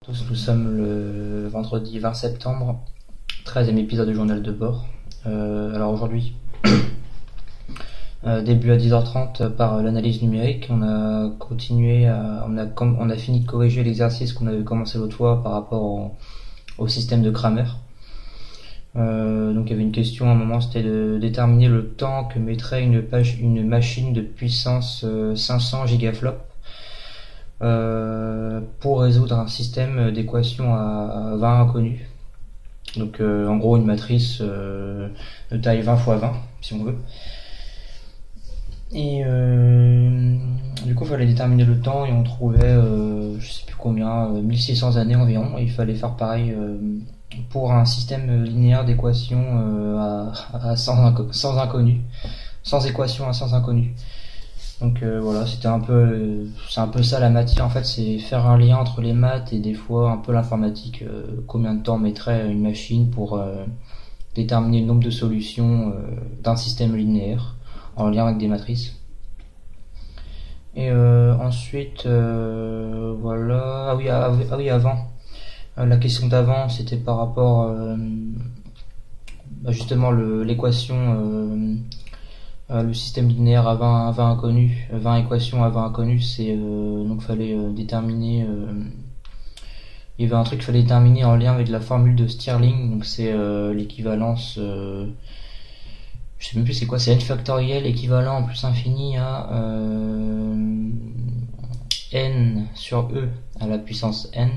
Tous, nous sommes le vendredi 20 septembre, 13e épisode du journal de bord. Alors aujourd'hui, début à 10h30 par l'analyse numérique, on a fini de corriger l'exercice qu'on avait commencé l'autre fois par rapport au système de Cramer. Donc il y avait une question à un moment, c'était de déterminer le temps que mettrait une machine de puissance 500 gigaflops pour résoudre un système d'équations à 20 inconnus. Donc en gros une matrice de taille 20 x 20 si on veut. Et du coup il fallait déterminer le temps et on trouvait je sais plus combien, 1600 années environ, et il fallait faire pareil pour un système linéaire d'équations à 100 inconnus, sans équations à 100 inconnus. Donc voilà, c'est un peu ça la matière en fait, c'est faire un lien entre les maths et des fois un peu l'informatique. Combien de temps mettrait une machine pour déterminer le nombre de solutions d'un système linéaire en lien avec des matrices. Et ensuite voilà, ah oui avant, la question d'avant c'était par rapport justement l'équation, le système linéaire à 20 inconnus, 20 équations à 20 inconnus, c'est donc fallait déterminer, il y avait un truc qu'il fallait déterminer en lien avec la formule de Stirling, donc c'est l'équivalence, je sais même plus c'est quoi, c'est n factoriel équivalent en plus infini à n sur e à la puissance n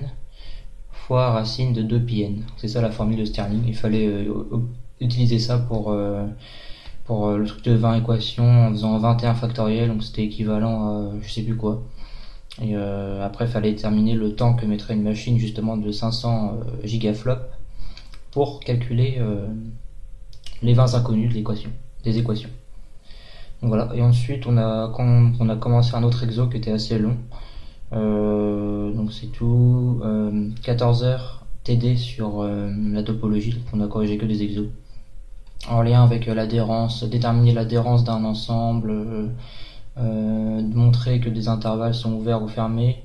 fois racine de 2πn. C'est ça la formule de Stirling. Il fallait utiliser ça pour le truc de 20 équations en faisant 21 factoriel, donc c'était équivalent à je sais plus quoi. Et après il fallait déterminer le temps que mettrait une machine justement de 500 gigaflops pour calculer les 20 inconnus des équations. Donc voilà, et ensuite on a commencé un autre exo qui était assez long. Donc c'est tout, 14h TD sur la topologie, donc on a corrigé que des exos en lien avec l'adhérence, déterminer l'adhérence d'un ensemble, montrer que des intervalles sont ouverts ou fermés.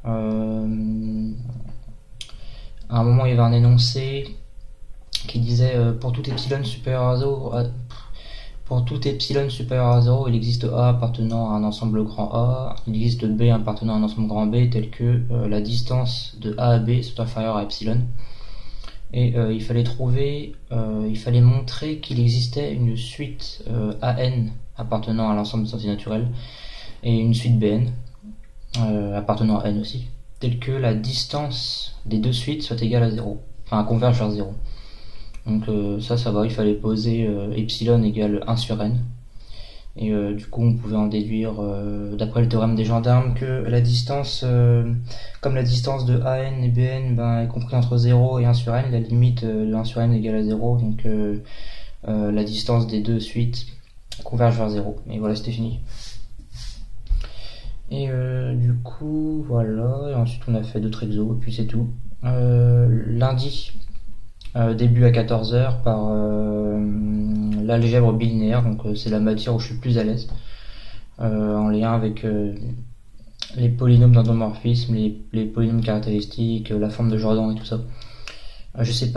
À un moment il y avait un énoncé qui disait pour tout epsilon supérieur à 0, il existe A appartenant à un ensemble grand A, il existe B appartenant à un ensemble grand B, tel que la distance de A à B soit inférieure à epsilon. Et il fallait montrer qu'il existait une suite AN appartenant à l'ensemble des entités naturelles et une suite BN appartenant à N aussi, telle que la distance des deux suites soit égale à 0, enfin converge vers 0. Donc ça va, il fallait poser epsilon égale 1 sur n. Et du coup on pouvait en déduire d'après le théorème des gendarmes que la distance, comme la distance de AN et BN est comprise entre 0 et 1 sur n, la limite de 1 sur n égale à 0, donc la distance des deux suites converge vers 0. Et voilà, c'était fini. Et du coup voilà, et ensuite on a fait d'autres exos et puis c'est tout. Lundi, début à 14h par l'algèbre bilinéaire, donc c'est la matière où je suis plus à l'aise, en lien avec les polynômes d'endomorphisme, les polynômes caractéristiques, la forme de Jordan et tout ça. Je sais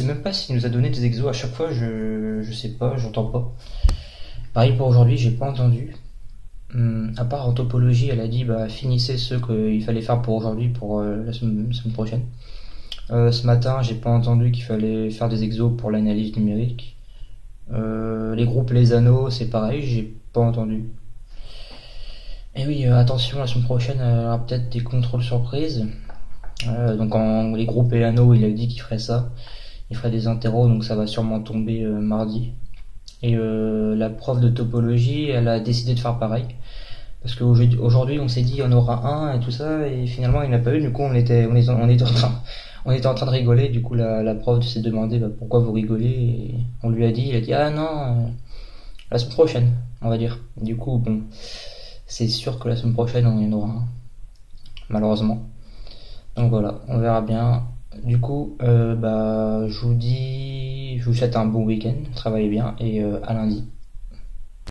même pas s'il nous a donné des exos à chaque fois, je sais pas, j'entends pas. Pareil pour aujourd'hui, j'ai pas entendu. À part en topologie, elle a dit finissez ceux qu'il fallait faire pour aujourd'hui, pour la semaine prochaine. Ce matin, j'ai pas entendu qu'il fallait faire des exos pour l'analyse numérique. Les groupes, les anneaux, c'est pareil, j'ai pas entendu. Et oui, attention, la semaine prochaine, il y aura peut-être des contrôles surprises. Donc les groupes et anneaux, il a dit qu'il ferait ça. Il ferait des interros, donc ça va sûrement tomber mardi. Et la prof de topologie, elle a décidé de faire pareil. Parce qu'aujourd'hui, on s'est dit il y en aura un et tout ça, et finalement il n'y en a pas eu. Du coup, on était en train de rigoler. Du coup la prof s'est demandé pourquoi vous rigolez, et on lui a dit, il a dit ah non, la semaine prochaine on va dire. Du coup bon, c'est sûr que la semaine prochaine on y en aura un, malheureusement. Donc voilà, on verra bien. Du coup je vous souhaite un bon week-end, travaillez bien, et à lundi.